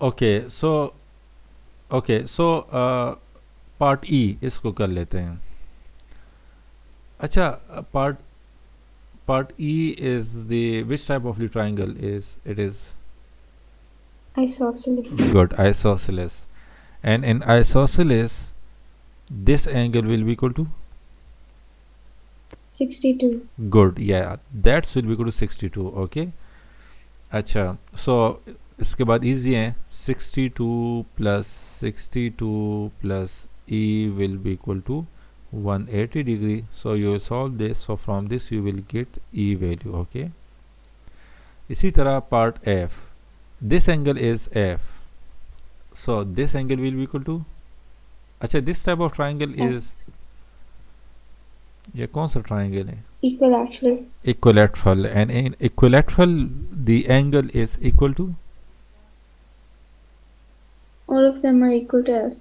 Okay so okay so part E इसको कर लेते हैं. अच्छा, part part E is the which type of the triangle is it is Isosceles. good isosceles, and in isosceles this angle will be equal to 62. good, yeah, that will be equal to 62. Okay. अच्छा, so इसके बाद easy है. 62 plus 62 plus E will be equal to 180 degree. So you will solve this, so from this you will get E value. Okay. इसी तरह part F, this angle is F, so this angle will be equal to, अच्छा this type of triangle F. is, ये कौन सा triangle है? Equilateral. Equilateral, and in equilateral the angle is equal to, All of them are equal to F.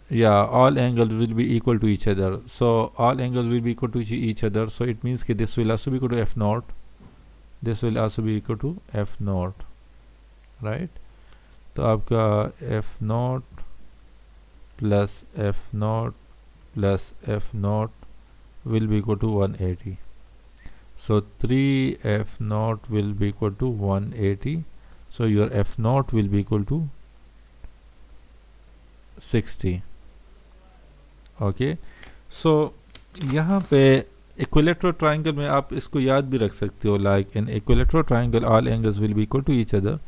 yeah, all angles will be equal to each other, so all angles will be equal to each other, so it means that this will also be equal to F naught, this will also be equal to F naught, right? तो आपका F naught plus F naught plus F naught will be equal to 180. So 3F naught will be equal to 180. So your F naught will be equal to 60. Okay. So यहाँ पे equilateral triangle में आप इसको याद भी रख सकते हो, like in equilateral triangle all angles will be equal to each other,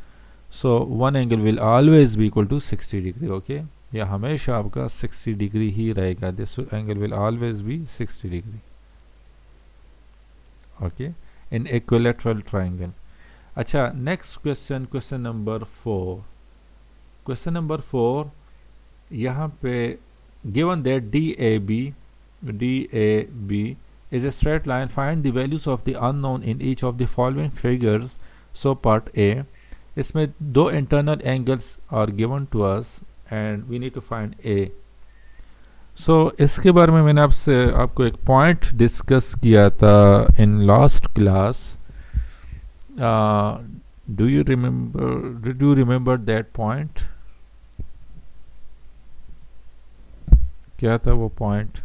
so one angle will always be equal to 60 degree. Okay. या हमेशा आपका 60 डिग्री ही रहेगा, this angle will always be 60 degree. Okay, in equilateral triangle. अच्छा, next question, question number 4. Question number 4, यहाँ पे given that DAB is a straight line, find the values of the unknown in each of the following figures. So part A, इसमें दो internal angles are given to us and we need to find A. सो इसके बारे में मैंने आपसे आपको एक point discuss किया था in last class. Do you remember that point? क्या था वो पॉइंट?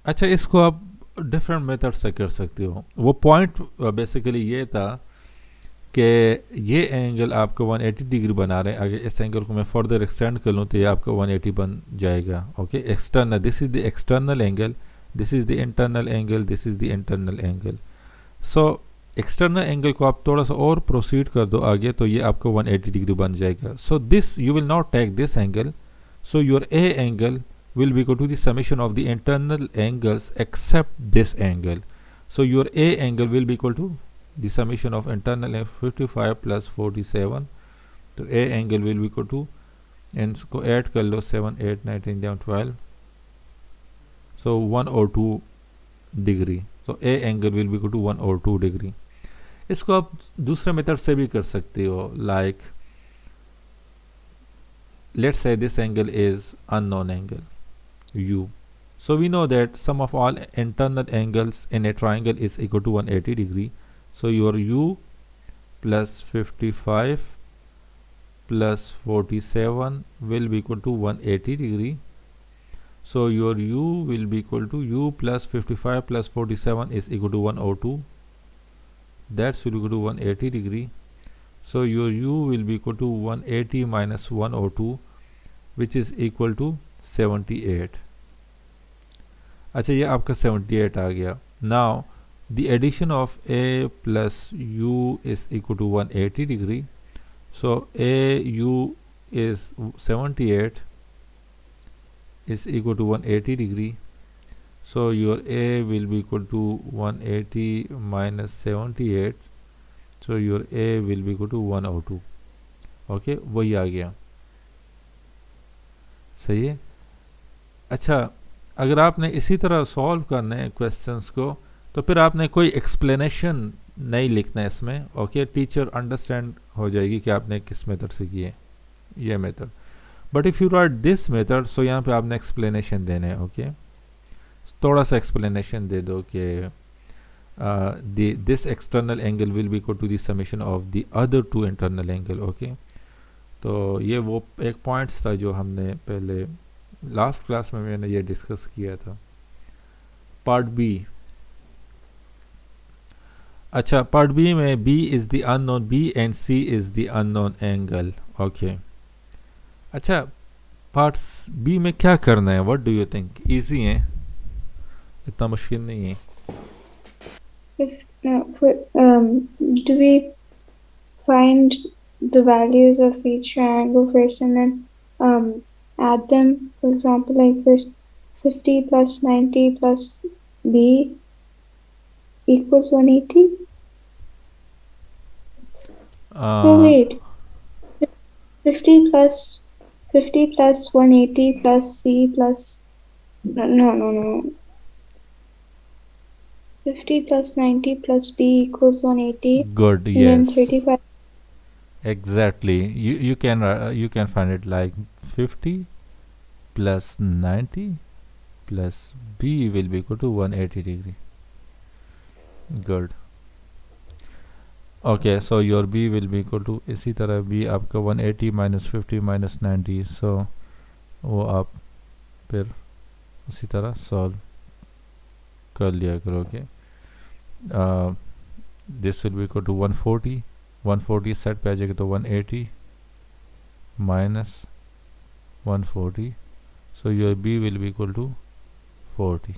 अच्छा, इसको आप डिफरेंट मेथड से कर सकते हो. वो पॉइंट बेसिकली ये था कि ये एंगल आपको 180 डिग्री बना रहे हैं, अगर इस एंगल को मैं फर्दर एक्सटेंड कर लूँ तो ये आपका 180 बन जाएगा. Okay, external, this is the external angle, this is the internal angle, this is the internal angle. So external angle को आप थोड़ा सा और प्रोसीड कर दो आगे तो ये आपको 180 डिग्री बन जाएगा. So this you will not take this angle, so your A angle will be equal to the summation of the internal angles except this angle. So your A angle will be equal to the summation of internal 55 plus 47. तो A angle will be equal to, and इसको add कर लो, 7 8 19 down 12, so 102 degree. so A angle will be equal to 102 degree. इसको आप दूसरे method से भी कर सकते हो, like let's say this angle is unknown angle u, so we know that sum of all internal angles in a triangle is equal to 180 degree. So your u plus 55 plus 47 will be equal to 180 degree. So your u will be equal to u plus 55 plus 47 is equal to 102, that should be equal to 180 degree. So your u will be equal to 180 minus 102, which is equal to 78. अच्छा, ये आपका 78 आ गया. Now the addition of A plus U is equal to 180 degree. So AU is 78 is equal to 180 degree. So your A will be equal to 180 minus 78. So your A will be equal to 102. Okay, वही आ गया. सही है. अच्छा, अगर आपने इसी तरह solve करना है क्वेश्चंस को तो फिर आपने कोई एक्सप्लेनेशन नहीं लिखना है इसमें. ओके, टीचर अंडरस्टैंड हो जाएगी कि आपने किस मेथड से किए, ये method. But if you write this method, so यहाँ पे आपने एक्सप्लेनेशन देने हैं. ओके, थोड़ा सा एक्सप्लेनेशन दे दो कि this external angle will be equal to the summation of the other two internal angle. Okay, तो ये वो एक पॉइंट्स था जो हमने पहले लास्ट क्लास में मैंने ये डिस्कस किया था. Part B. अच्छा, पार्ट बी में B is the unknown, B and C is the unknown angle. Okay, अच्छा पार्ट बी में क्या करना है? What do you think? Easy है, इतना मुश्किल नहीं है. Do we find the values of each triangle first and then add them? For example, like for 50 plus 90 plus b equals 180. No, wait. 50 plus 180 plus c plus no. 50 plus 90 plus b equals 180. Good, and yes. then 35. Exactly. You can find it like 50 plus 90 plus b will be equal to 180 degree. Good. Okay, so your b will be equal to, इसी तरह b आपका 180 minus 50 minus 90, so वो आप फिर उसी तरह solve कर लिया करोगे. This will be equal to 140 set पे आ जाएगा तो 180 minus 140, so your B will be equal to 40.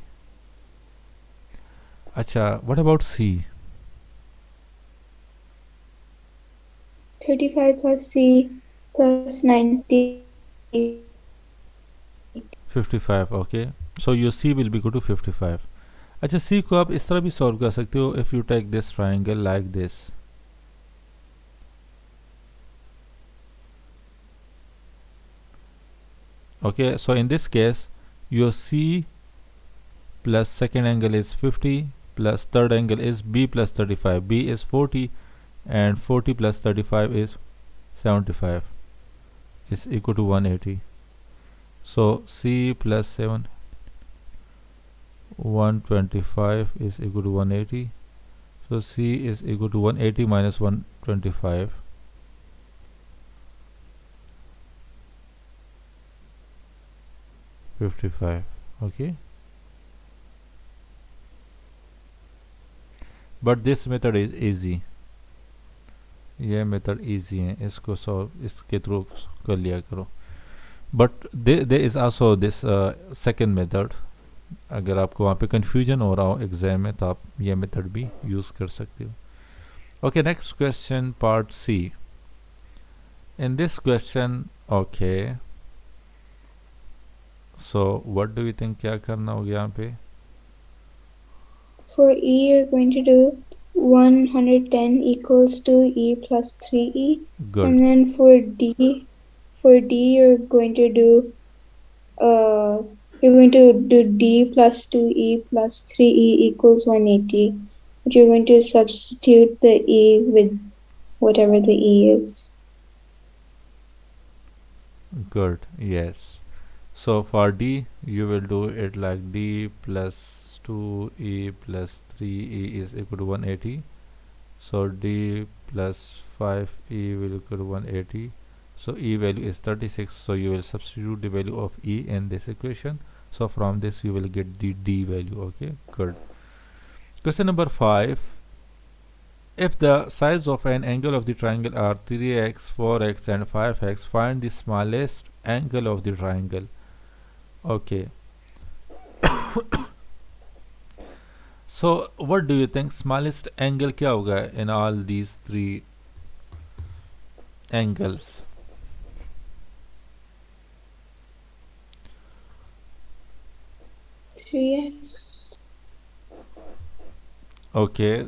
अच्छा, what about C? 35 plus c plus 90. 55. Okay, so your C will be equal to 55. अच्छा, सी को आप इस तरह भी सॉल्व कर सकते हो. If you take this triangle like this, okay, so in this case your C plus second angle is 50 plus third angle is B plus 35. B is 40 and 40 plus 35 is 75 is equal to 180. So C plus 7 125 is equal to 180. So C is equal to 180 minus 125. 55. Okay, but this method is easy. ये method easy है, इसको solve इसके through कर लिया करो. But there is also this second method. अगर आपको वहाँ पे कंफ्यूजन हो रहा हो एग्जाम में तो आप ये मेथड भी यूज़ कर सकते हो. Okay, next question, part C. In this question, okay, so what do you think क्या करना होगा यहाँ पे? For E, you're going to do 110 equals to E plus 3E. Good. And then for D, you're going to do D plus 2E plus 3E equals 180. But you're going to substitute the E with whatever the E is. Good, yes. So for D, you will do it like D plus 2E plus 3E is equal to 180. So D plus 5E will equal to 180. So E value is 36. So you will substitute the value of E in this equation. So from this you will get the D value. Okay, good. Question number 5. If the sides of an angle of the triangle are 3x, 4x and 5x, find the smallest angle of the triangle. Okay. So what do you think smallest angle क्या होगा in all these three angles? Okay,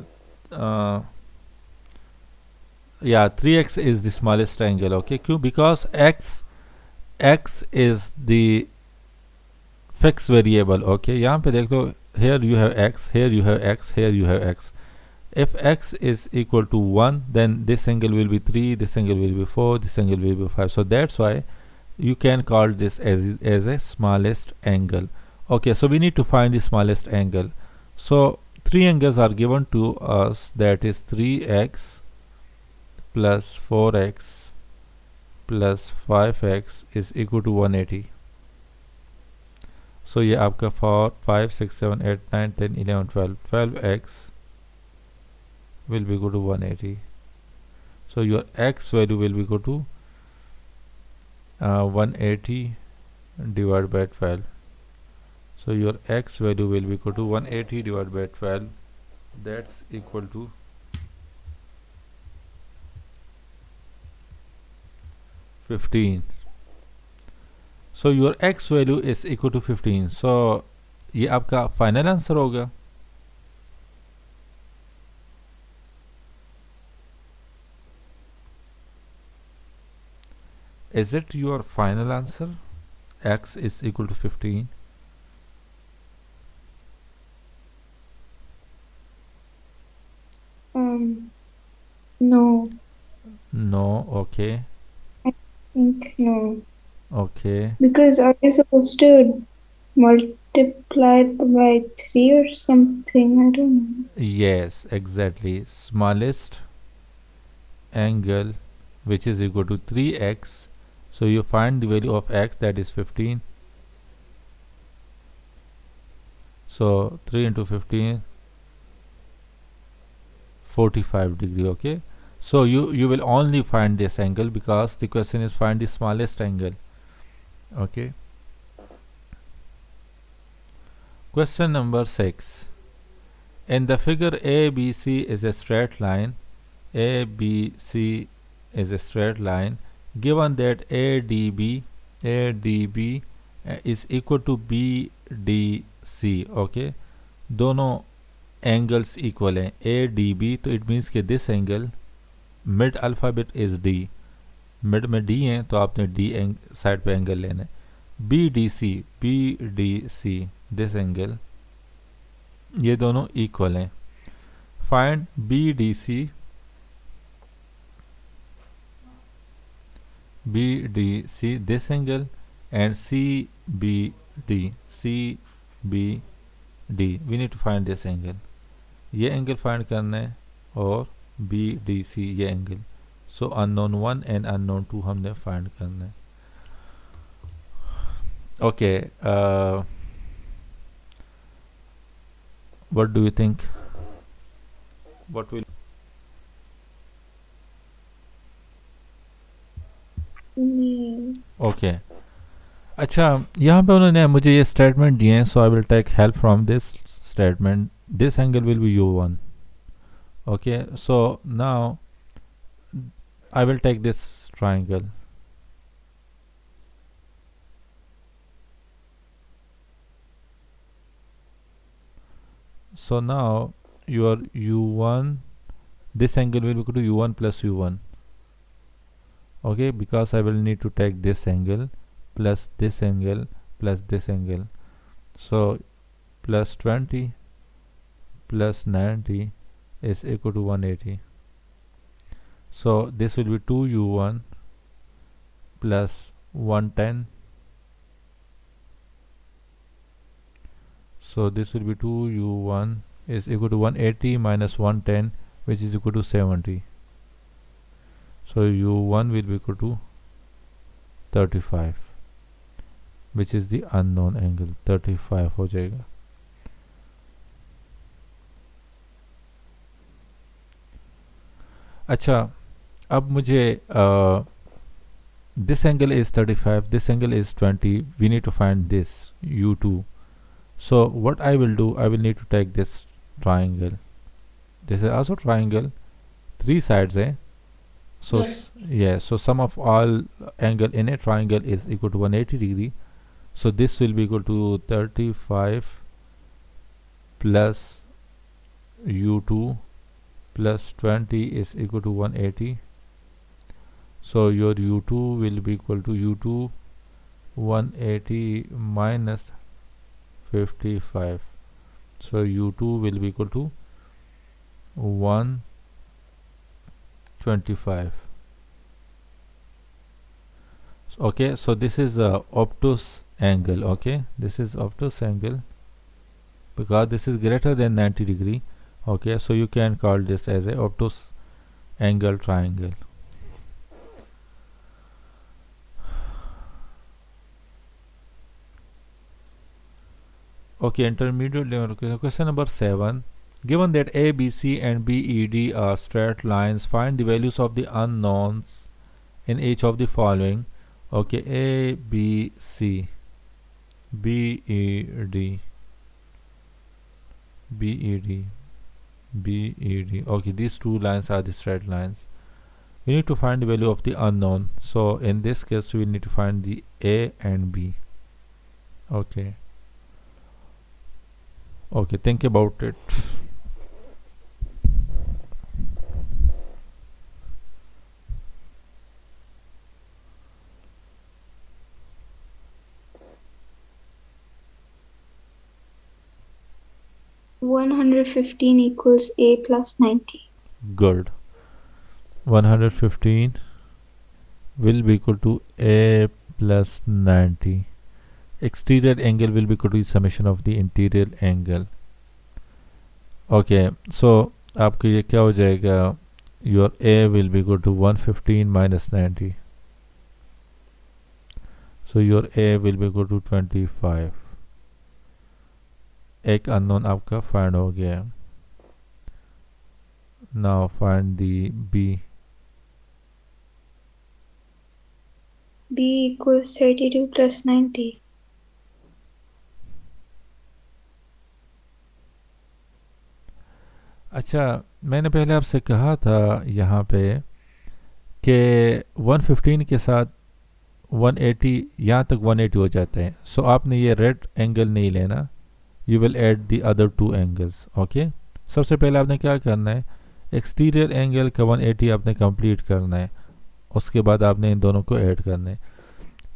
yeah, 3x is the smallest angle. Okay, क्यों? Because x is the fixed variable. Okay, यहाँ पे देख लो, here you have x, here you have x, here you have x. If x is equal to 1, then this angle will be 3, this angle will be 4, this angle will be 5. So that's why you can call this as a smallest angle. Okay, so we need to find the smallest angle. So three angles are given to us, that is 3x plus 4x plus 5x is equal to 180. So ये आपका 4 5 6 7 8 9 10 11 12 12x will be equal to 180. So your x value will be equal to 180 divided by 12. So your x value will be equal to 180 divided by 12. That's equal to 15. So your x value is equal to 15. So ये आपका final answer होगा. Is it your final answer? X is equal to 15. No. No, okay. I think no. Okay. Because are you supposed to multiply it by 3 or something? I don't know. Yes, exactly. Smallest angle which is equal to 3x. So you find the value of x, that is 15. So 3 into 15, 45 degree. Okay. So you will only find this angle because the question is find the smallest angle. Okay. Question number 6. In the figure ABC is a straight line. ABC is a straight line. Given that ADB is equal to BDC. Okay. दोनों angles equal हैं. ADB, तो it means कि this angle mid alphabet is D, mid में D है तो आपने D side पे angle लेना है. BDC दिस एंगल, ये दोनों इक्वल हैं. Find BDC this angle and CBD. We need to find this angle. ये एंगल फाइंड करना है और BDC ये angle. So unknown 1 and unknown 2 हमने फाइंड करना है. Okay, what do you think, what will? Okay, अच्छा, यहाँ पे उन्होंने मुझे ये स्टेटमेंट दिए हैं. So I will take help from this statement. This angle will be U1. Okay, so now I will take this triangle. So now your U1, this angle will be equal to U1 plus U1. Okay, because I will need to take this angle plus this angle plus this angle. So plus 20 plus 90 is equal to 180. So this will be 2U1 plus 110. So this will be 2U1 is equal to 180 minus 110, which is equal to 70. So U1 will be equal to 35, which is the unknown angle. 35 हो जाएगा. अच्छा, अब मुझे this angle is 35, this angle is 20. We need to find this U2. So what I will do, I will need to take this triangle. This is also triangle, 3 sides, eh? So yeah, so sum of all angle in a triangle is equal to 180 degree. So this will be equal to 35 plus U2 plus 20 is equal to 180. So your U2 will be equal to U2 180 minus 55. So U2 will be equal to 125. Okay, so this is a obtuse angle. Okay, this is obtuse angle. because this is greater than 90 degree. Okay, so you can call this as a obtuse angle triangle. Okay, intermediate level. Question number 7. Given that ABC and BED are straight lines, find the values of the unknowns in each of the following. Okay, ABC, BED, BED, BED. Okay, these two lines are the straight lines. We need to find the value of the unknown. So in this case, we need to find the A and B. Okay. Okay, think about it. $115 equals A plus 90. Good. 115 will be equal to A plus 90. Exterior angle will be equal to the summation of the interior angle. Okay, so आपको ये क्या हो जाएगा? Your A will be equal to 115 minus 90. So your A will be equal to 25. एक unknown आपका find हो गया. Now find the B. B equals 32 plus 90. अच्छा, मैंने पहले आपसे कहा था यहाँ पे कि 115 के साथ 180 यहाँ तक 180 हो जाते हैं. सो आपने ये रेड एंगल नहीं लेना. You will add the other two angles. Okay, सबसे पहले आपने क्या करना है, एक्सटीरियर एंगल का 180 आपने कंप्लीट करना है. उसके बाद आपने इन दोनों को ऐड करना है.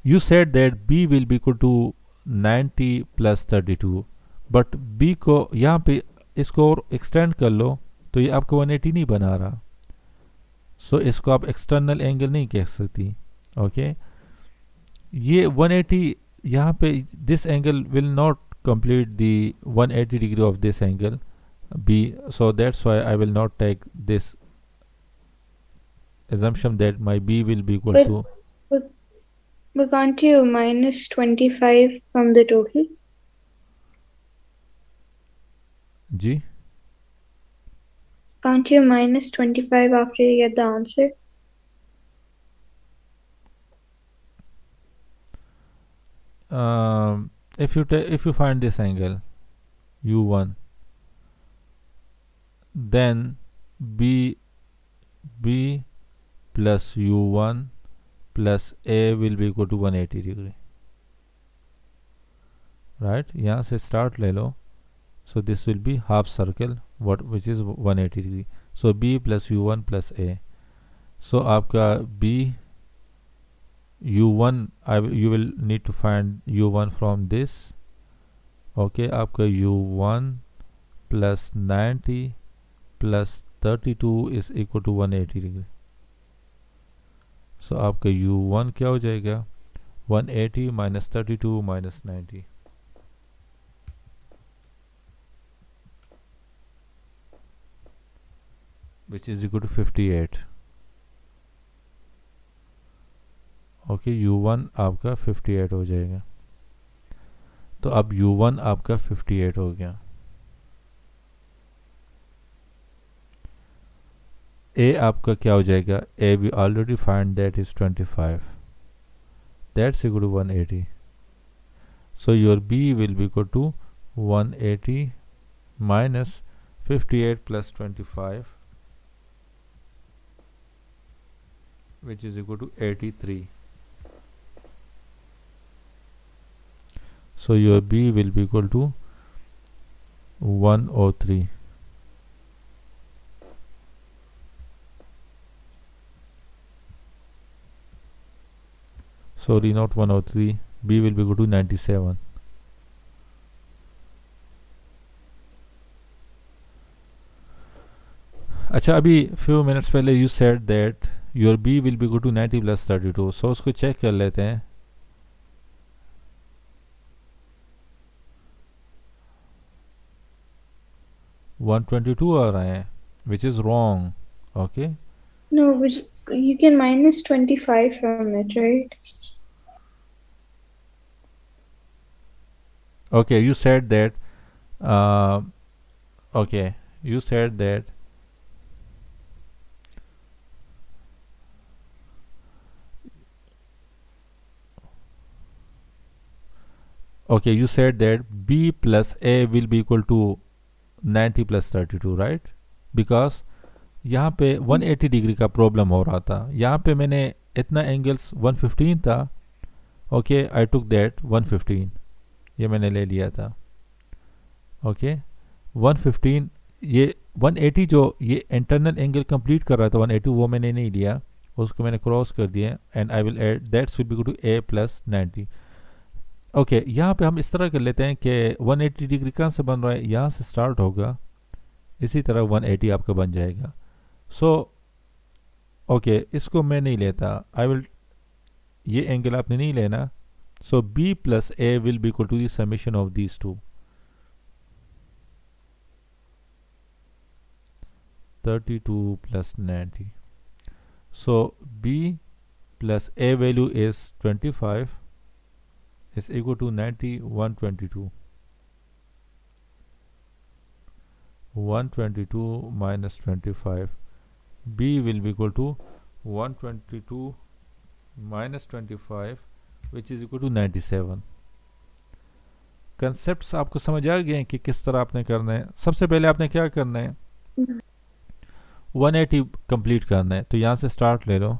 You said that B will be equal to 90 plus 32, but B को यहाँ पे इसको और एक्सटेंड कर लो तो ये आपको 180 नहीं बना रहा. सो इसको आप एक्सटर्नल एंगल नहीं कह सकती. ओके, ये 180 यहाँ पे this angle will not complete the 180 degree of this angle B, so that's why I will not take this assumption that my B will be equal to. But can't you minus 25 from the total? G? Can't you minus 25 after you get the answer? If you find this angle U1, then B plus U1 plus A will be equal to 180 degree. Right? यहाँ से start ले लो. So this will be half circle, which is 180 degree. So B plus U1 plus A. So आपका B U1 you will need to find U1 from this. Okay, आपका U1 plus 90 plus 32 is equal to 180 degree. So आपका U1 क्या हो जाएगा? 180 minus 32 minus 90. Which is equal to 58. Okay, U1 आपका 58 हो जाएगा. तो अब U1 आपका 58 हो गया. A आपका क्या हो जाएगा? A we already find that is 25. That's equal to 180. So your B will be equal to 180 minus 58 plus 25, which is equal to 83. So your B will be equal to 103. Sorry, not 103. B will be equal to 97. अच्छा, अभी few minutes पहले you said that your B will be equal to 90 plus 32. So उसको check कर लेते हैं. 122 आ रहे हैं, which is wrong. Okay. No, but you can minus 25 from it, right? Okay, you said that. Uh, okay, you said that. Okay, you said that b plus a will be equal to 90 plus 32, right? Because यहाँ पे 180 degree का problem हो रहा था. यहाँ पे मैंने इतना एंगल्स 115 था. ओके, आई टुक दैट 115, ये मैंने ले लिया था. ओके, 115. ये 180 जो ये इंटरनल एंगल कंप्लीट कर रहा था 180, वो मैंने नहीं लिया, उसको मैंने क्रॉस कर दिया. And I will add that should be equal to a plus 90. Okay, यहाँ पे हम इस तरह कर लेते हैं कि 180 डिग्री कहाँ से बन रहा है, यहाँ से स्टार्ट होगा, इसी तरह 180 आपका बन जाएगा. सो ओके, इसको मैं नहीं लेता, आई विल, ये एंगल आपने नहीं लेना. So b plus a will be equal to the summation of these two. 32 plus 90. So b plus a value is 25 is equal to 90, 122. 122 minus 25. b will be equal to 122 minus 25, which is equal to 97. Concepts आपको समझ आ गए हैं कि किस तरह आपने करना है. सबसे पहले आपने क्या करना है, 180 कंप्लीट करना है. तो यहाँ से स्टार्ट ले लो,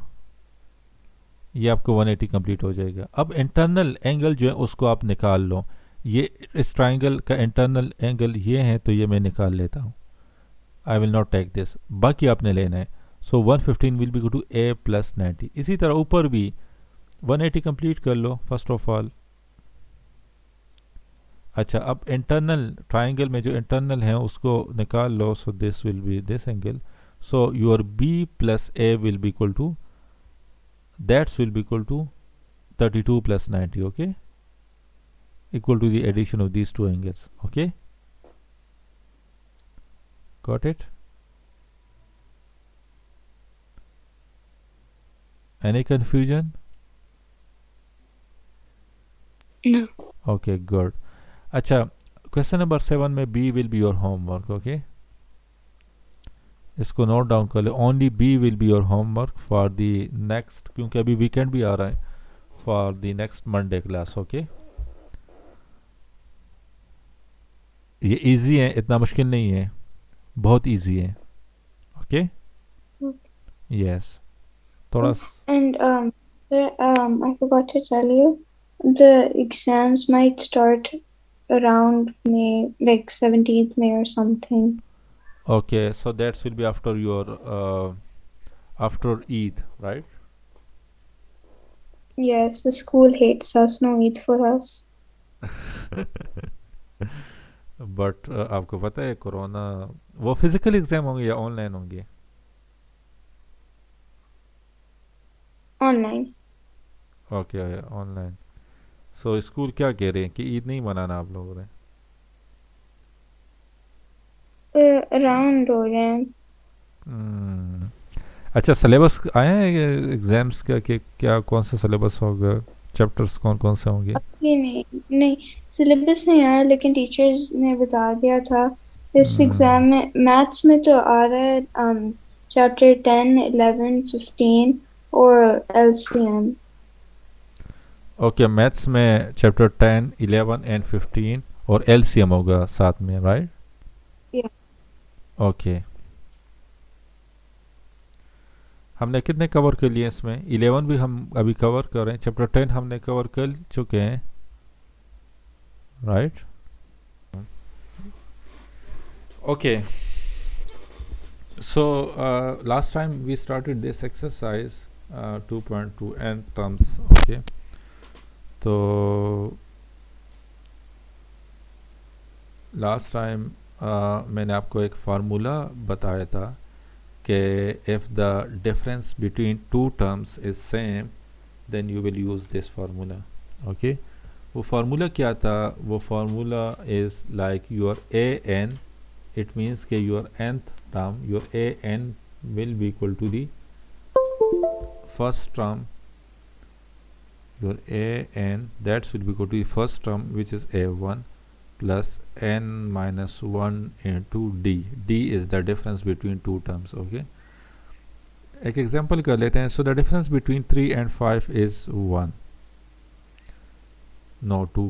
ये आपको 180 कंप्लीट हो जाएगा. अब इंटरनल एंगल जो है उसको आप निकाल लो. ये इस ट्राइंगल का इंटरनल एंगल ये है, तो ये मैं निकाल लेता हूँ. I will not take this, बाकी आपने लेना है. So 115 will be equal to a plus 90. इसी तरह ऊपर भी 180 कंप्लीट कर लो फर्स्ट ऑफ ऑल. अच्छा, अब इंटरनल ट्राइंगल में जो इंटरनल है उसको निकाल लो. So this will be this angle. So your b plus a will be equal to, that will be equal to 32 plus 90, okay? Equal to the addition of these two angles, okay? Got it? Any confusion? No. Okay, good. अच्छा, question number 7 में b will be your homework, okay? इसको note down कर ले. Only B will be your homework for the next, क्योंकि अभी weekend भी आ रहा है, for the next Monday class. Okay, ये इजी है, इतना मुश्किल नहीं है, बहुत इजी है. ओके, यस, थोड़ा. And I forgot to tell you, the exams might start around May, like 17th May or something. Okay, so that will be after your after Eid, right? Yes, the school hates us, no Eid for us. But आपको पता है corona, वो physical exam होंगे या online होंगे? Online. Okay, online. So school क्या कह रहे हैं कि ईद नहीं मनाना आप लोगों ने? Around हो रहे हैं. अच्छा, सिलेबस आया है एग्जाम्स का कि क्या, कौन सा सिलेबस होगा, चैप्टर्स कौन कौन से होंगे? अभी नहीं सिलेबस नहीं आया, लेकिन टीचर्स ने बता दिया था. इस एग्जाम में मैथ्स में तो आ रहा है चैप्टर 10, 11, 15 और LCM. ओके, मैथ्स में चैप्टर 10, 11 एंड 15 और LCM होगा साथ में, राइट? ओके, हमने कितने कवर कर लिए इसमें? 11 भी हम अभी कवर कर रहे हैं, चैप्टर 10 हमने कवर कर चुके हैं, right? Okay, so last time we started this exercise 2.2 n terms. Okay, तो लास्ट टाइम मैंने आपको एक फार्मूला बताया था कि if the difference between two terms is same then you will use this formula. Okay, वो फार्मूला क्या था? वो formula is like your an it means that your nth term, your an will be equal to the first term, your an, that should be equal to the first term, which is a1 plus n minus 1 into d is the difference between two terms. Okay, एक example कर लेते हैं. So the difference between 3 and 5 is 1, no 2.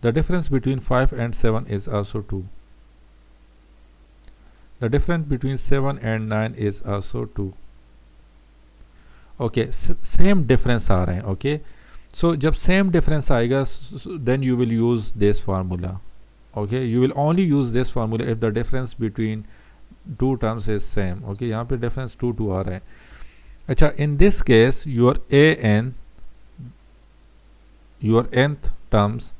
The difference between 5 and 7 is also 2. The difference between 7 and 9 is also 2. ओके, same difference आ रहे हैं. Okay, so जब same difference आएगा then you will use this formula. Okay, you will only use this formula if the difference between two terms is same. Okay, यहाँ पे difference 2 2 आ रहा है. अच्छा, in this case your your nth terms,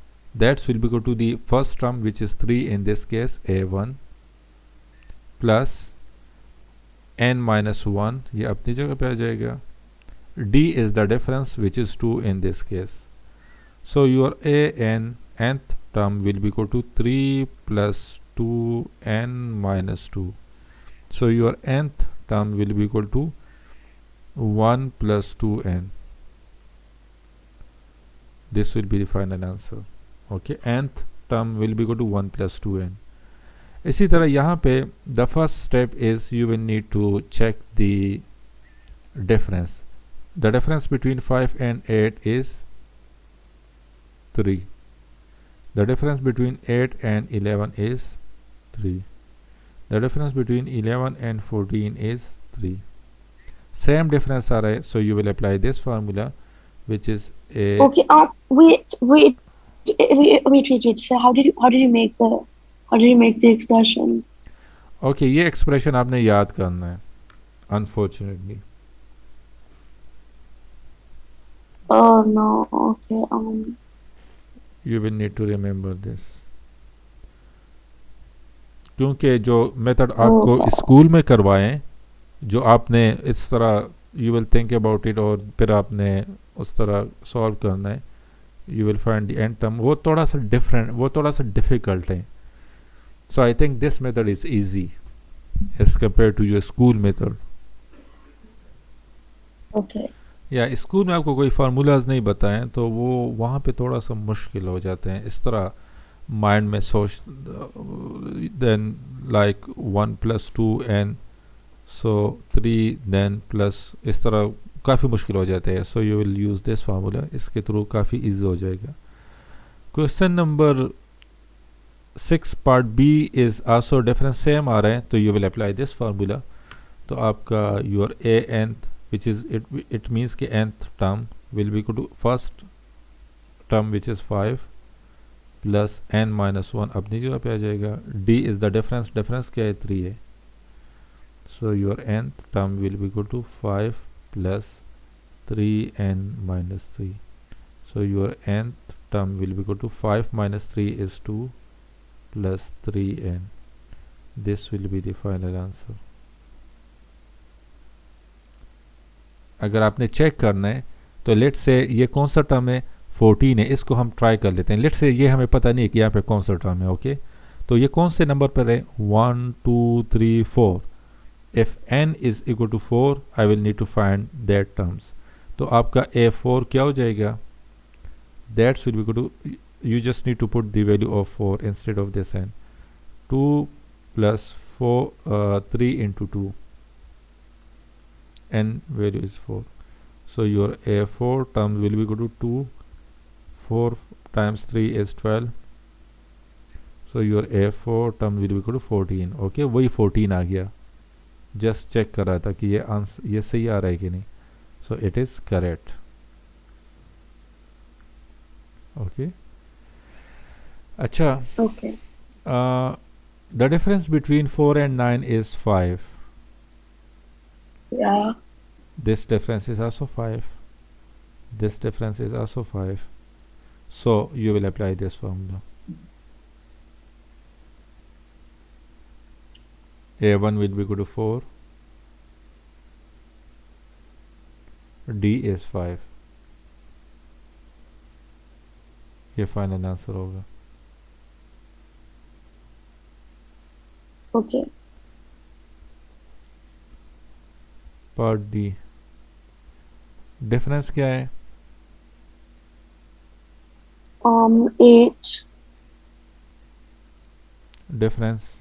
that will be equal to the first term, which is 3 in this case, a1 plus n minus 1, ये अपनी जगह पे आ जाएगा. d is the difference, which is 2 in this case. So your nth term will be equal to 3 plus 2n minus 2. So your nth term will be equal to 1 plus 2n. This will be the final answer. Okay, nth term will be equal to 1 plus 2n. इसी तरह यहाँ पे the first step is you will need to check the difference. The difference between 5 and 8 is 3. The difference between 8 and 11 is 3. The difference between 11 and 14 is 3. Same difference आ रहा है, so you will apply this formula, which is a. Okay. Wait. So how did you make the expression? Okay, ये expression आपने याद करना है. Unfortunately. Oh no. Okay. You will need to remember this. क्योंकि जो method आपको school में करवाएं, जो आपने इस तरह you will think about it और फिर आपने उस तरह सॉल्व करना है, you will find the end term, वो थोड़ा सा डिफरेंट, वो थोड़ा सा डिफिकल्ट है. So I think this method is easy as compare to your school method. Okay. या स्कूल में आपको कोई फार्मूलाज नहीं बताएं तो वो वहाँ पे थोड़ा सा मुश्किल हो जाते हैं. इस तरह माइंड में सोच, देन लाइक 1 plus 2n, सो 3 देन प्लस, इस तरह काफ़ी मुश्किल हो जाते हैं. So you will use this formula, इसके थ्रू काफ़ी इजी हो जाएगा. Question number 6 part B is also difference same आ रहा है, तो you will apply this formula. तो आपका your A nth, which is it means कि nth term will be equal to first term, which is 5 plus n minus 1 अपनी जगह पे आ जाएगा. d is the difference, difference क्या है, 3 है. so your nth term will be equal to 5 plus 3n minus 3. so your nth term will be equal to 5 minus 3 is 2 plus 3n. this will be the final answer. अगर आपने check करना है तो late से ये कौन सा term है, 14 है, इसको हम ट्राई कर लेते हैं. लेट से ये हमें पता नहीं है कि यहाँ पे कौन सा टर्म है. ओके, तो ये कौन से नंबर पर है, 1 2 3 4. If n is equal to 4 I will need to find that terms. तो आपका a4 क्या हो जाएगा, that should be equal to, you just need to put the value of 4 instead of this n. 2 plus 3 into 2, n value is 4. so your a4 term will be equal to 2, 4 times 3 is 12. so your a4 term will be equal to 14. okay, वही 14 आ गया. Just check कर रहा था कि ये answer ये सही आ रहा है कि नहीं. so it is correct. okay, अच्छा. Okay. The difference between 4 and 9 is 5. Yeah. This difference is also 5. This difference is also 5. So you will apply this formula. A1 will be equal to 4. D is 5. ये final answer होगा. Okay. Part D difference क्या है 8 difference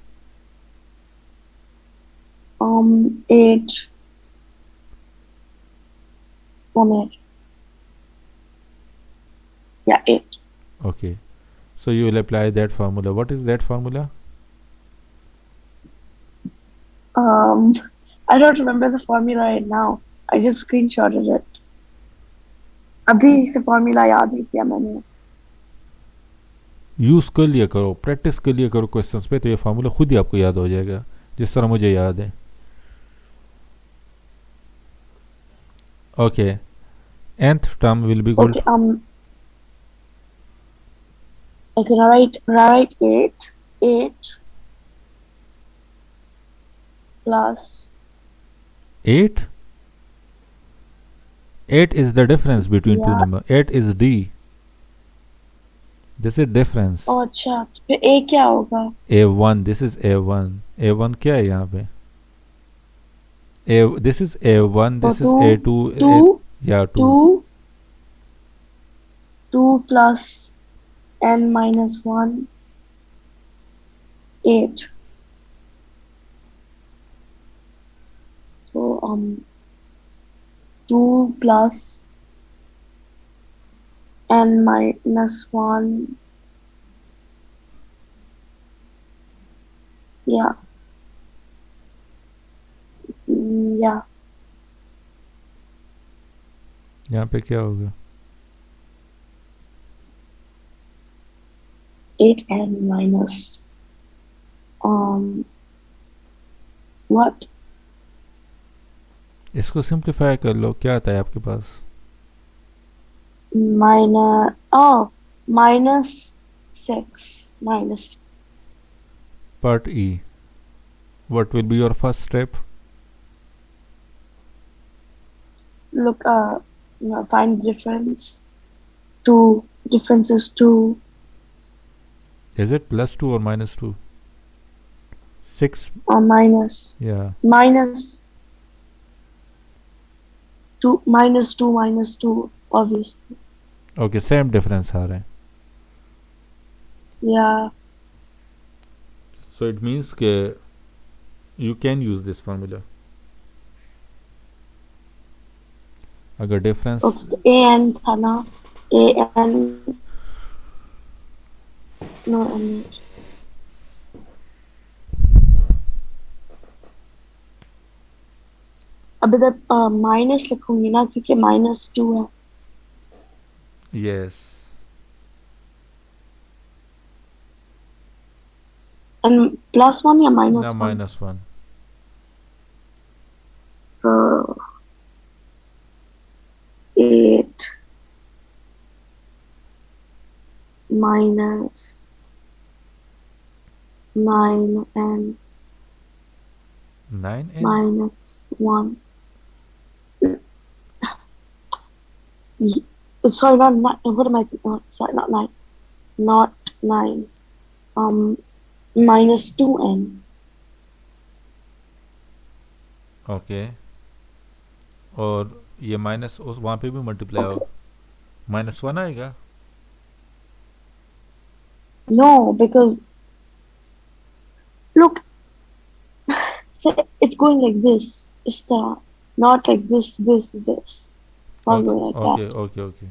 8 1 minute. Yeah, 8. okay so you will apply that formula what is that formula I don't remember the formula right now. I just screenshotted it. अभी से formula याद नहीं किया मैंने. Use कर लिया करो प्रैक्टिस कर लिया करो क्वेश्चंस पे तो ये फार्मूला खुद ही आपको याद हो जाएगा जिस तरह मुझे याद है okay nth term will be equal Okay, to okay, now write 8 plus 8 8 is the difference between two Yeah. numbers 8 is d this is difference oh अच्छा तो फिर A क्या होगा a1 this is a1 a1 क्या है यहाँ पे this is a1 this is two, a2 two yeah 2 2 plus n minus 1 8 so 2 plus n minus 1 yeah yeah यहाँ पे क्या होगा 8n minus what इसको सिंप्लीफाई कर लो क्या आता है आपके पास minus 6 minus part E what will be your first step look find the difference 2 difference is 2 is it plus 2 or minus 2 6 or minus yeah minus 2 minus 2 obviously okay same difference आ रहा है yeah so it means के you can use this formula अगर difference okay so an था ना an no अब इधर minus लिखूंगी ना क्योंकि -2 है yes and +1 या no -1 -1 so 8 minus 9 and 9 and minus 1 sorry not 9 what am I thinking oh, sorry not 9 minus 2n okay और ये माइनस उस वहाँ पे भी मल्टीप्लाई Okay. हो -1 आएगा no because look so it's going like this it's the not like this it's not going like okay that okay okay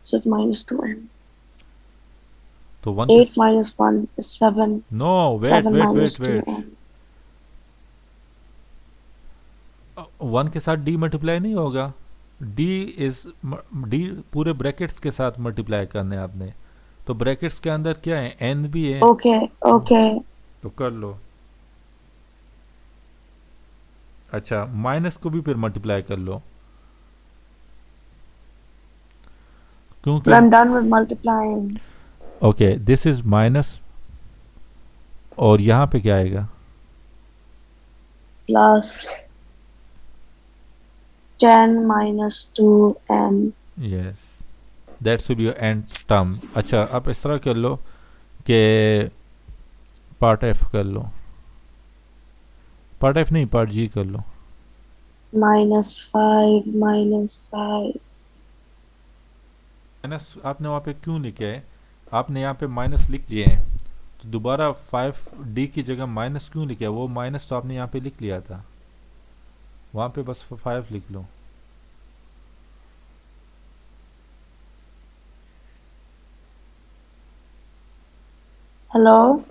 so it's minus 2n तो 1 8 minus 1 is 7 no wait 7 wait minus wait wait 2n 1 के साथ d multiply नहीं होगा d is d पूरे brackets के साथ multiply करने आपने तो ब्रैकेट्स के अंदर क्या है n भी है okay तो कर लो अच्छा माइनस को भी फिर मल्टीप्लाई कर लो क्योंकि but I'm done with multiplying okay this is minus और यहाँ पे क्या आएगा plus 10 minus 2n yes that's will be your and term अच्छा अब इस तरह कर लो कि पार्ट एफ कर लो पार्ट एफ नहीं, पार्ट जी कर लो। -5 -5 माइनस आपने वहाँ पे क्यों लिखे है? आपने यहाँ पे माइनस लिख लिए हैं, तो दोबारा 5d की जगह माइनस क्यों लिखा है? वो माइनस तो आपने यहाँ पे लिख लिया था, वहाँ पे बस 5 लिख लो। हेलो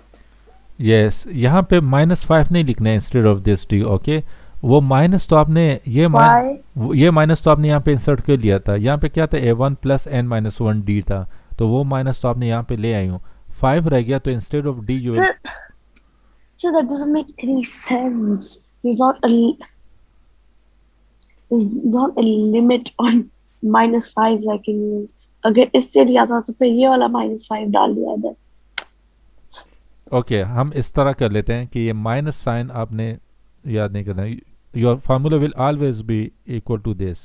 यस, यहाँ पे -5 नहीं लिखना है instead of this D, okay. वो माइनस तो आपने व्हाई ये माइनस तो आपने यहाँ पे इंसर्ट कर लिया था। यहाँ पे क्या था, a1 plus n minus 1 D था, तो वो माइनस तो आपने यहाँ पे ले आई हूँ। 5 रह गया, तो instead of D you will so that doesn't make any sense. There's not a limit on -5s I can use. अगर इससे लिया था तो फिर ये वाला -5 डाल दिया था। ओके हम इस तरह कर लेते हैं कि ये माइनस साइन आपने याद नहीं करना। Your formula will always be equal to this,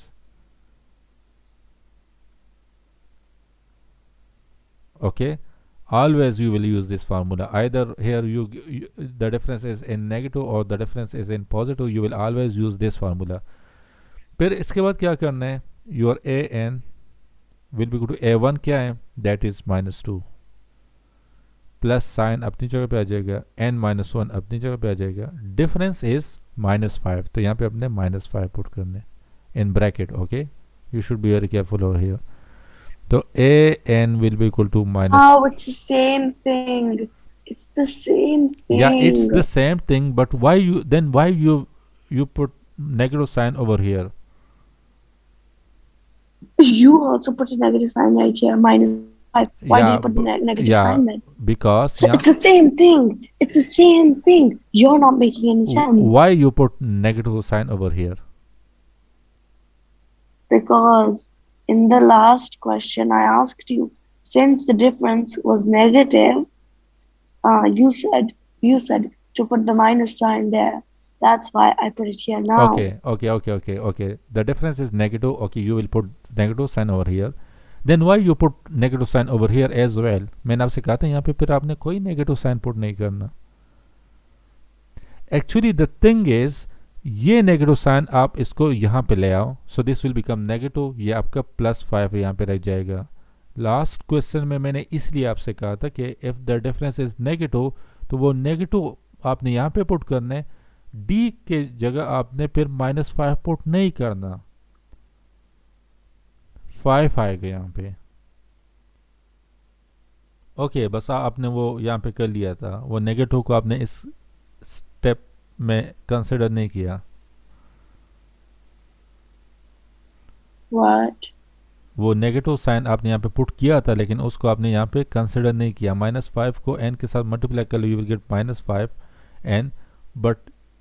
okay, always you will use this formula. Either here the difference is in negative or the difference is in positive, you will always use this formula. फिर इसके बाद क्या करना है, your a n will be equal to a1 क्या है, that is -2 plus sign अपनी जगह पे आ जाएगा, n -1 अपनी जगह पे आ जाएगा, डिफरेंस इज -5, तो यहाँ पे अपने -5 पुट करने in bracket, okay. You should be very careful over here. तो a n will be equal to minus. Oh, it's the same thing. It's the same thing. Yeah, it's the same thing, but why you put negative sign over here? You also put a negative sign right here, -5. Why do you put the negative sign then? Because So it's the same thing. It's the same thing. You're not making any sense. Why you put negative sign over here? Because in the last question I asked you, since the difference was negative, you said to put the minus sign there. That's why I put it here now. Okay. The difference is negative. Okay, you will put negative sign over here. Then why you put negative sign over here as well? मैंने आपसे कहा था यहाँ पे फिर आपने कोई negative sign put नहीं करना. Actually the thing is, ये नेगेटिव साइन आप इसको यहाँ पे ले आओ, सो दिस विल बिकम नेगेटिव, ये आपका +5 यहाँ पे रह जाएगा। लास्ट क्वेश्चन में मैंने इसलिए आपसे कहा था कि if the difference is negative, तो वो नेगेटिव आपने यहाँ पे पुट करने, डी के जगह आपने फिर -5 पुट नहीं करना, 5 आएगा यहाँ पे। ओके बस आपने वो यहाँ पे कर लिया था, वो नेगेटिव को आपने इस स्टेप में कंसिडर नहीं किया। What? वो नेगेटिव साइन आपने यहाँ पे पुट किया था, लेकिन उसको आपने यहाँ पे कंसिडर नहीं किया। -5 को n के साथ मल्टीप्लाई कर लो, you will get -5n, but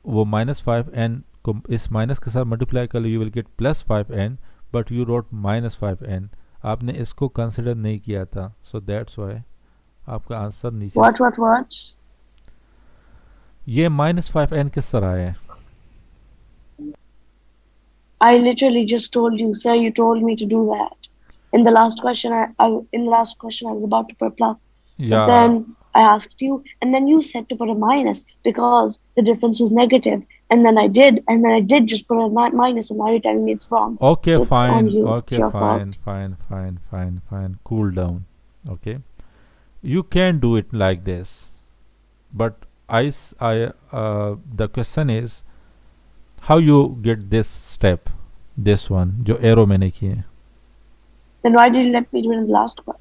वो -5n को इस माइनस के साथ मल्टीप्लाई कर लो, you will get +5n, but you wrote -5n, आपने इसको कंसिडर नहीं किया था, सो दैट्स व्हाई आपका आंसर नीचे। What? ये -5n किस तरह है? I literally just told you, sir. You told me to do that. In the last question, I was about to put plus. Yeah. But then I asked you, and then you said to put a minus because the difference was negative. And then I did just put a minus, and now you're telling me it's wrong. Okay, so fine. It's on you. Okay, it's your fault. fine. Cool down. Okay, you can do it like this, but the question is, how you get this step, this one, जो arrow मैंने किए हैं? Then why did you let me do it in the last part?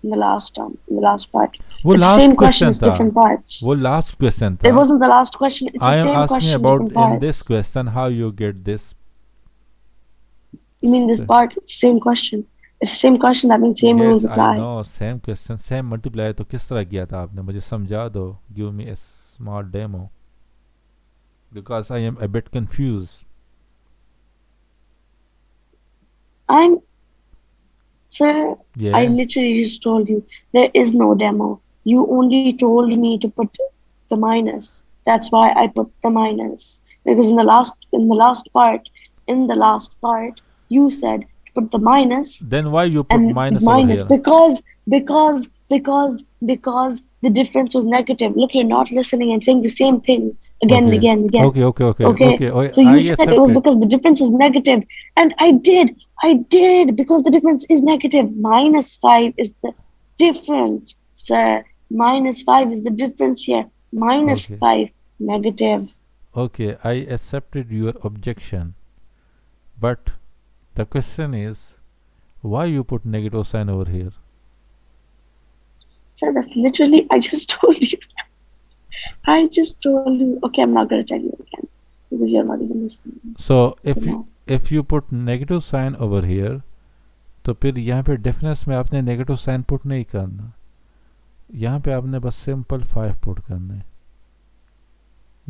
वो it's last the same question it's था, different parts. वो last question था। It wasn't the last question. It's I the am same asking question. about different parts. in this question how you get this. You mean this part? It's the same question. It's the same question. That means same rules apply. I know, same question, same multiply, तो किस तरह किया था आपने? मुझे समझा दो, give me a small demo, because I am a bit confused. Sir, Yeah. I literally just told you there is no demo. You only told me to put the minus. That's why I put the minus. Because in the last part, you said to put the minus. Then why you put minus over here? Because the difference was negative. Look, you're not listening. I'm saying the same thing. again and Okay. again and again. Okay. Okay. Okay. Okay, Okay. Oh, so you I said it accept was it. because the difference is negative, and I did because the difference is negative. -5 is the difference, sir. -5 is the difference here. Minus Okay. 5, negative. Okay. I accepted your objection, but the question is, why you put negative sign over here? Sir, that's literally, I just told you. I just told you. Okay, I'm not gonna tell you again because you're not even listening. So So no. if you put negative sign over here, तो फिर यहाँ पे difference में आपने negative sign put नहीं करना, यहाँ पे आपने बस सिंपल 5 पुट करना है.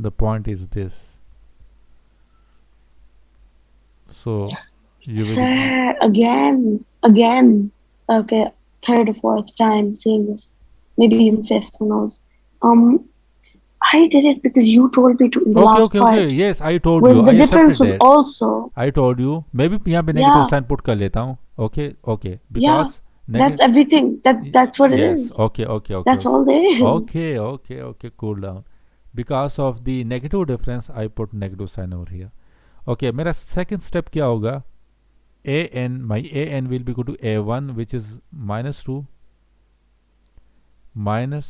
The point is this. So you will. Sir, again. Okay, third or fourth time saying this. Maybe even fifth, who knows? Um, I did it because you told me to in the okay last okay okay, part. Yes I told When you, the I difference accepted was that. also, I told you, मैं भी यहाँ पे negative yeah, sign put कर लेता हूँ. Okay okay, yeah, because that's negative. everything. That's what it Yes, is. okay, okay, okay, That's okay. all there is. Okay, okay, okay, cool down. Because of the negative difference, I put negative sign over here. Okay, मेरा second step क्या होगा? my an will be equal to a1, which is -2 minus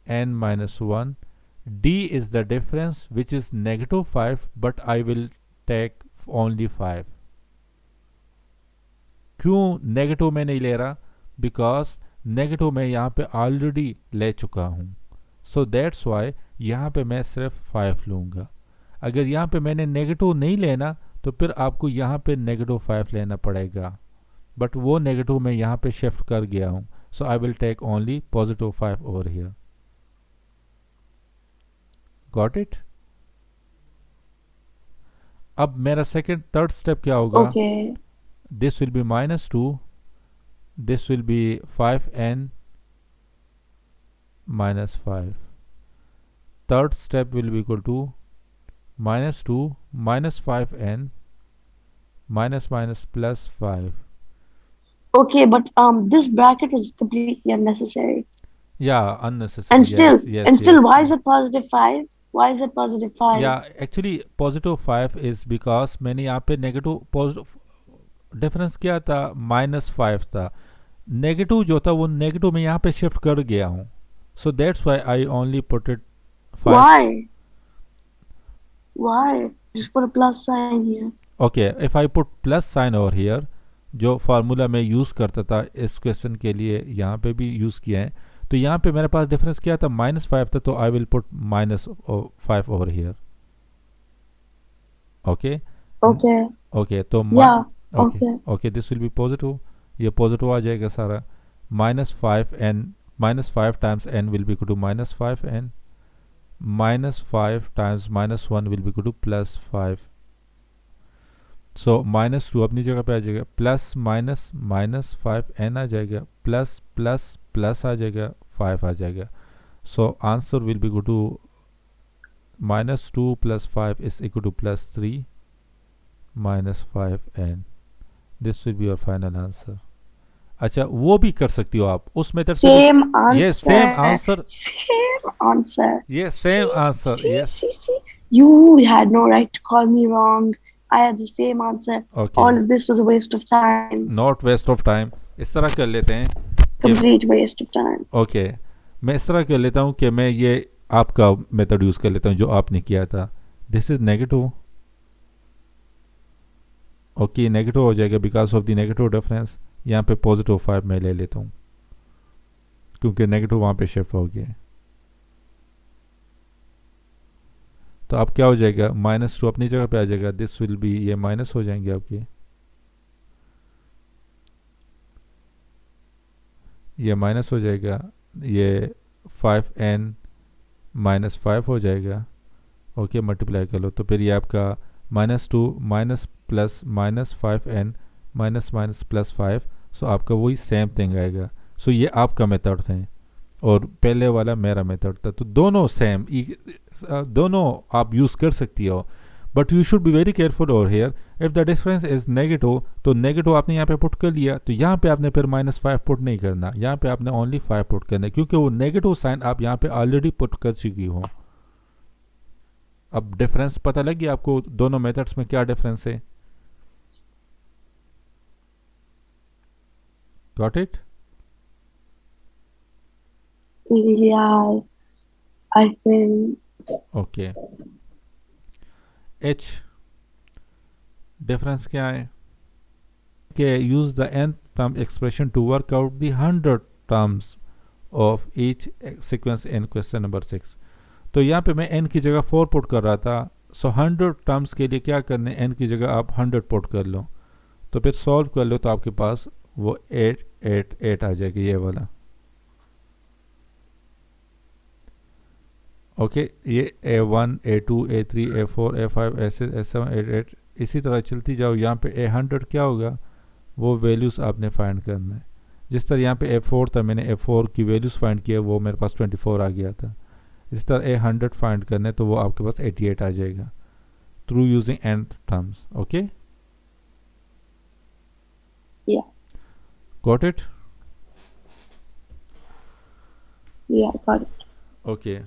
n minus 1. D is the difference, which is -5, but I will take only 5. क्यों negative में नहीं ले रहा? Because negative मैं यहाँ पे ऑलरेडी ले चुका हूँ. सो दैट्स वाई यहाँ पे मैं सिर्फ 5 लूँगा. अगर यहाँ पे मैंने नेगेटिव नहीं लेना तो फिर आपको यहाँ पे -5 लेना पड़ेगा, बट वो नेगेटिव मैं यहाँ पे शिफ्ट कर गया हूँ. So I will take only +5 over here. Got it? अब मेरा थर्ड स्टेप क्या होगा? Okay. This will be -2, this will be 5n minus 5. Third step will be equal to -2 minus 5n minus plus 5. Okay, but this bracket was completely unnecessary. Yeah, unnecessary. And still, Yes, why is it +5? Why is it +5? Yeah, actually +5 is because मैंने यहाँ पे negative positive difference क्या था? -5 था. Negative जो था वो negative में यहाँ पे शिफ्ट कर गया हूँ. सो that's why I only put it 5. Why? Why? Just put a plus sign here. Okay, if I put plus sine over here, जो फार्मूला मैं यूज़ करता था इस क्वेश्चन के लिए यहाँ पे भी यूज़ किया है, तो यहाँ पे मेरे पास डिफरेंस क्या था? -5 था, तो I will put -5 over here. Okay Okay. Okay, तो Yeah. Okay Okay. Okay, this will be positive. ये पॉजिटिव आ जाएगा सारा. -5n -5 times n will be equal to -5n. -5 times -1 will be equal to +5. So -2 अपनी जगह पे आ जाएगा, प्लस माइनस -5n आ जाएगा, प्लस प्लस प्लस आ जाएगा, 5 आ जाएगा. So answer will be equal to -2 + 5 is equal to +3 -5n. This will be your final answer. अच्छा, वो भी कर सकती हो आप उस मेथड से. Same answer. Yes, same answer. Same answer. Yes, same answer. See, Yes. see. You had no right to call me wrong. I had the same answer. Okay. All of this was a waste of time. Not waste of time. इस तरह कर लेते हैं कि Complete waste of time. Okay, मैं इस तरह कर लेता हूँ कि मैं ये आपका मेथड यूज़ कर लेता हूँ जो आपने किया था. This is negative. Okay, negative हो जाएगा because of the negative difference. यहाँ पे +5 मैं ले लेता हूँ क्योंकि नेगेटिव वहाँ पे शिफ्ट हो गया है. तो अब क्या हो जाएगा? -2 अपनी जगह पे आ जाएगा. दिस विल बी, ये माइनस हो जाएंगे आपके, ये माइनस हो जाएगा, ये 5n -5 हो जाएगा. ओके, मल्टीप्लाई कर लो तो फिर ये आपका -2 माइनस प्लस -5n माइनस +5. सो आपका वही सेम थिंग आएगा. सो ये आपका मेथड था और पहले वाला मेरा मेथड था, तो दोनों सेम, दोनों आप यूज़ कर सकती हो. But you should be very careful over here. If the difference is negative, तो नेगेटिव आपने यहाँ पे पुट कर लिया, तो यहाँ पे आपने फिर -5 पुट नहीं करना, यहाँ पे आपने ओनली 5 पुट करना है क्योंकि वो नेगेटिव साइन आप यहाँ पे ऑलरेडी पुट कर चुकी हो. अब डिफरेंस पता लगी आपको दोनों मेथड्स में क्या डिफरेंस है? Got it? Yeah, I think. ओके, एच डिफरेंस क्या है कि use the nth term expression to work out the 100 terms of each sequence in question number 6। तो यहाँ पे मैं n की जगह 4 पुट कर रहा था, सो 100 टर्म्स के लिए क्या करने, n की जगह आप 100 पुट कर लो, तो फिर सॉल्व कर लो तो आपके पास वो 888 आ जाएगी, ये वाला। ओके, ये A1 A2 A3 A4 A5 A6 A7 A8 इसी तरह चलती जाओ। यहाँ पे A100 क्या होगा, वो वैल्यूज़ आपने फाइंड करना है। जिस तरह यहाँ पे A4 था, मैंने A4 की वैल्यूज़ फाइंड किया, वो मेरे पास 24 आ गया था। इस तरह A100 फाइंड करना है तो वो आपके पास 88 आ जाएगा through using nth terms. Okay, Yeah, got it? yeah, got it. Okay,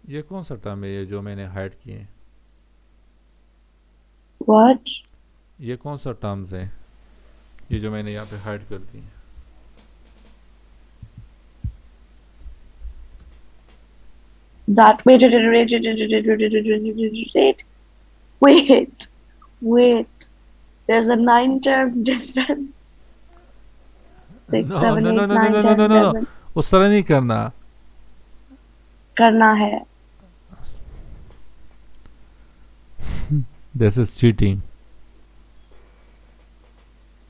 ये कौन सा टर्म है ये जो मैंने हाइड किए हैं? What? ये कौन सा टर्म्स है ये जो मैंने यहाँ पे हाइड कर दी है? That wait. There's a 9-term difference. 6, no 7, no no 8, no no 9, no no 10, no no, 11. उस तरह नहीं करना। करना है. This is cheating.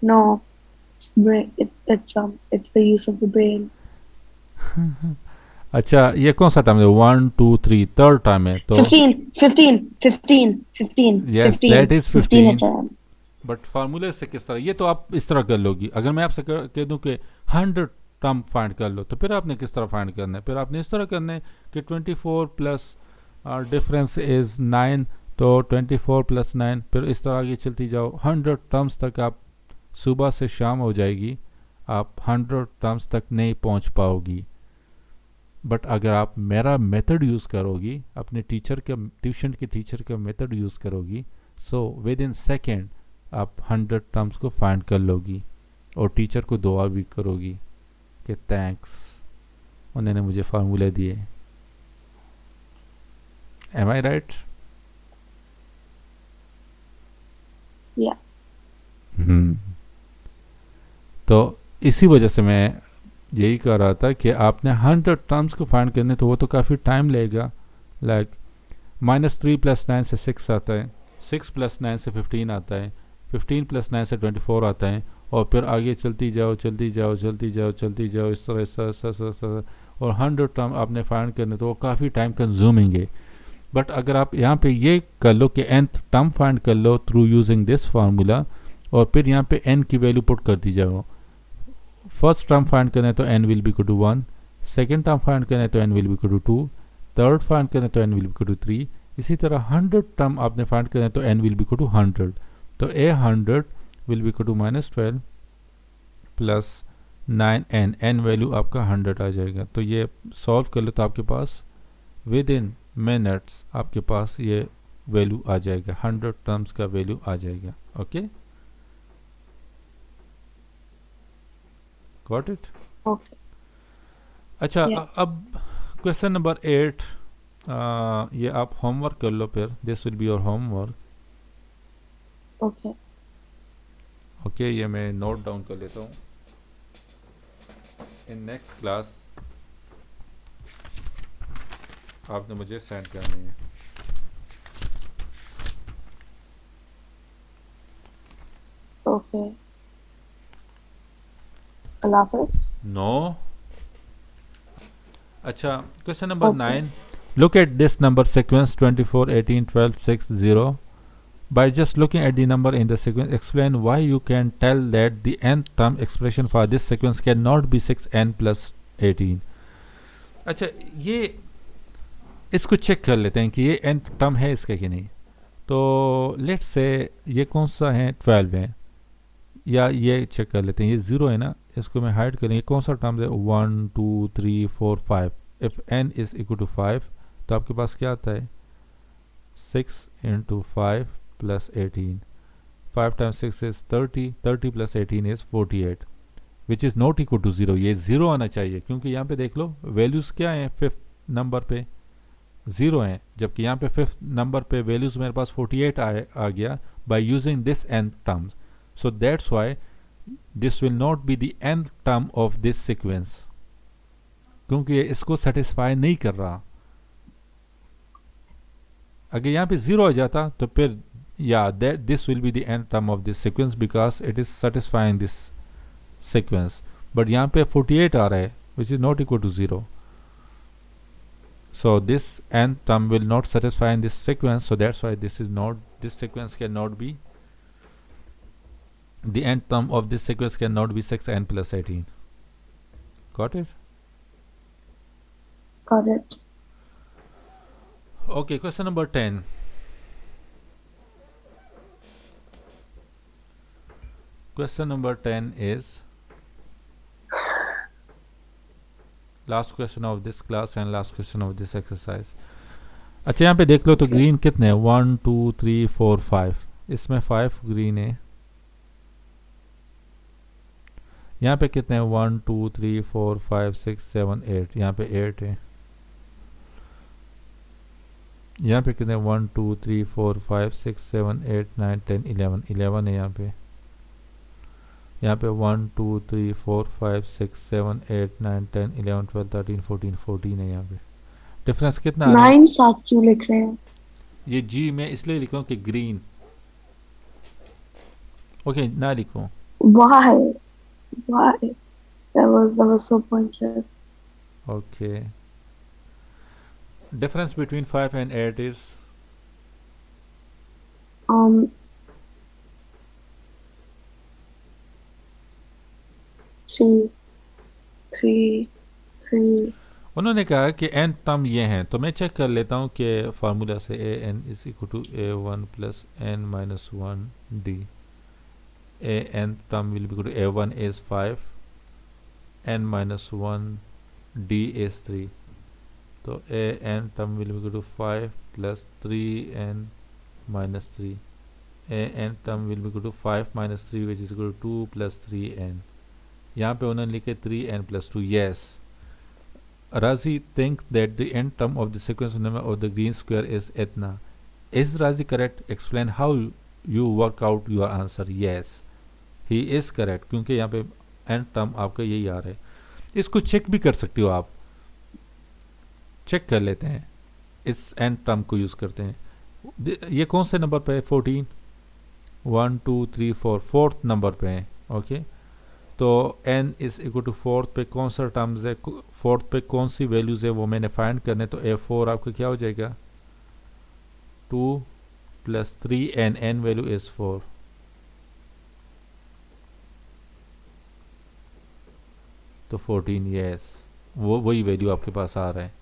No, it's the use of the brain. अच्छा, ये कौन सा टर्म है? 1 2 3 थर्ड टर्म है तो 15. यस, दैट इज 15 है 15। term. बट फार्मूले से किस तरह, ये तो आप इस तरह कर लोगी। अगर मैं आपसे कह दूं कि 100 टर्म फाइंड कर लो, तो फिर आपने किस तरह फाइंड करना है? फिर आपने इस तरह करना है कि 24 प्लस डिफरेंस इज 9, तो 24 प्लस 9, फिर इस तरह आगे चलती जाओ 100 टर्म्स तक। आप सुबह से शाम हो जाएगी, आप 100 टर्म्स तक नहीं पहुंच पाओगी। बट अगर आप मेरा मेथड यूज़ करोगी, अपने टीचर का, ट्यूशन के टीचर का मेथड यूज़ करोगी, सो विद इन सेकेंड आप 100 टर्म्स को फाइंड कर लोगी और टीचर को दुआ भी करोगी कि थैंक्स, उन्होंने मुझे फार्मूले दिए। एम आई राइट? Yes. तो इसी वजह से मैं यही कह रहा था कि आपने 100 टर्म्स को फाइंड करने, तो वो तो काफ़ी टाइम लेगा। लाइक -3 + 9 से 6 आता है, 6 + 9 से 15 आता है, 15 + 9 से 24 आता है, और फिर आगे चलती जाओ चलती जाओ चलती जाओ चलती जाओ, इस तरह और 100 टर्म आपने फाइंड करने, तो वो काफ़ी टाइम कंज्यूमिंग है। बट अगर आप यहाँ पे ये कर लो कि nth टर्म फाइंड कर लो थ्रू यूजिंग दिस फार्मूला, और फिर यहाँ पे n की वैल्यू पुट कर दी जाओ। फर्स्ट टर्म फाइंड करना है तो n will be equal to 1, second term find करना है तो n will be equal to 2, third find करना है तो n will be equal to 3। इसी तरह 100 टर्म आपने फाइंड करना है तो n will be equal to 100। तो A100 will be equal to -12 plus 9n, n value आपका 100 आ जाएगा। तो ये सॉल्व कर लो तो आपके पास विद इन मिनट्स आपके पास ये वैल्यू आ जाएगा, 100 टर्म्स का वैल्यू आ जाएगा। Okay, got it? Okay. अच्छा, Yeah. अब क्वेश्चन नंबर 8, ये आप होमवर्क कर लो, फिर this will be your homework. Okay. Okay, ये मैं नोट डाउन कर लेता हूँ। इन नेक्स्ट क्लास आपने मुझे सेंड करनी है। Okay. Allah Hafiz. नो। अच्छा, question number Okay. 9, look at this number sequence 24 18 12 6 0. By just looking at the number in the sequence, explain why you can tell that the nth term expression for this sequence cannot be 6n plus 18. अच्छा, ये इसको check कर लेते हैं कि ये nth term है इसका कि नहीं। तो लेट्स से ये कौन सा है, 12 है, या ये चेक कर लेते हैं, ये 0 है ना, इसको मैं हाइड करेंगे। कौन सा टर्म है, 1 2 3 4 5। If n is equal to 5, तो आपके पास क्या आता है 6 into 5 plus 18, 5 times 6 is 30, 30 plus 18 is 48 which is not equal to 0। ये 0 आना चाहिए क्योंकि यहाँ पे देख लो वैल्यूज़ क्या हैं, फिफ्थ नंबर पे 0 हैं, जबकि यहाँ पे फिफ्थ नंबर पे वैल्यूज़ मेरे पास 48 आ गया by using this nth terms. So that's why this will not be the nth term of this sequence, क्योंकि ये इसको सेटिस्फाई नहीं कर रहा। अगर यहाँ पे 0 आ जाता तो फिर या that this will be the nth term of this sequence because it is satisfying this sequence, but यहाँ पे 48 आ रहा है which is not equal to 0। So this nth term will not satisfy in this sequence, so that's why this sequence cannot be, the nth term of this sequence cannot be 6n plus 18. Got it? Got it. Okay, question number 10. Question number 10 is last question of this class and last question of this exercise. अच्छा यहाँ पे देख लो तो green कितने हैं 1 2 3 4 5, इसमें 5 green है। यहाँ पे कितने हैं 1 2 3 4 5 6 7 8, यहाँ पे 8 है। यहाँ पे कितने 1 2 3 4 5 6 7 8 9 10 11, 11 है यहाँ पे। यहाँ पे 1 2 3 4 5 6 7 8 9 10 11 12 13 14, 14 है यहाँ पे। डिफरेंस कितना आ रहा है? 9 साथ क्यों लिख रहे हैं? ये जी मैं इसलिए लिखूँ कि ग्रीन। ओके ना लिखूँ। Why? Why? That was so pointless. Okay difference between 5 and 8 is Um, 3. उन्होंने कहा कि एन टर्म ये हैं, तो मैं चेक कर लेता हूँ कि फार्मूला से A N is equal to A one plus N minus one D. A N term will be equal to A one is 5, N minus one D is 3, तो A N term will be equal to 5 plus 3n minus 3। A N term will be equal to 5 minus 3 which is equal to 2 plus 3n। यहाँ पे उन्होंने लिखे 3n plus 2। Yes Razi thinks that the nth term of the sequence number of the green square is etna. Is Razi correct? Explain how you work out your answer. Yes, he is correct क्योंकि यहाँ पे nth term आपका यही आ रहा है। इसको check भी कर सकते हो आप, चेक कर लेते हैं, इस nth term को यूज करते हैं। ये कौन से नंबर पे है? 14, 1 2 3 4, फोर्थ नंबर पे है। ओके तो n is equal to fourth पे कौन सा टर्म्स है, फोर्थ पे कौन सी वैल्यूज है वो मैंने फाइंड करने, तो a4 आपका क्या हो जाएगा 2 plus 3n, n value is 4, तो 14। यस वो वही वैल्यू आपके पास आ रहा है।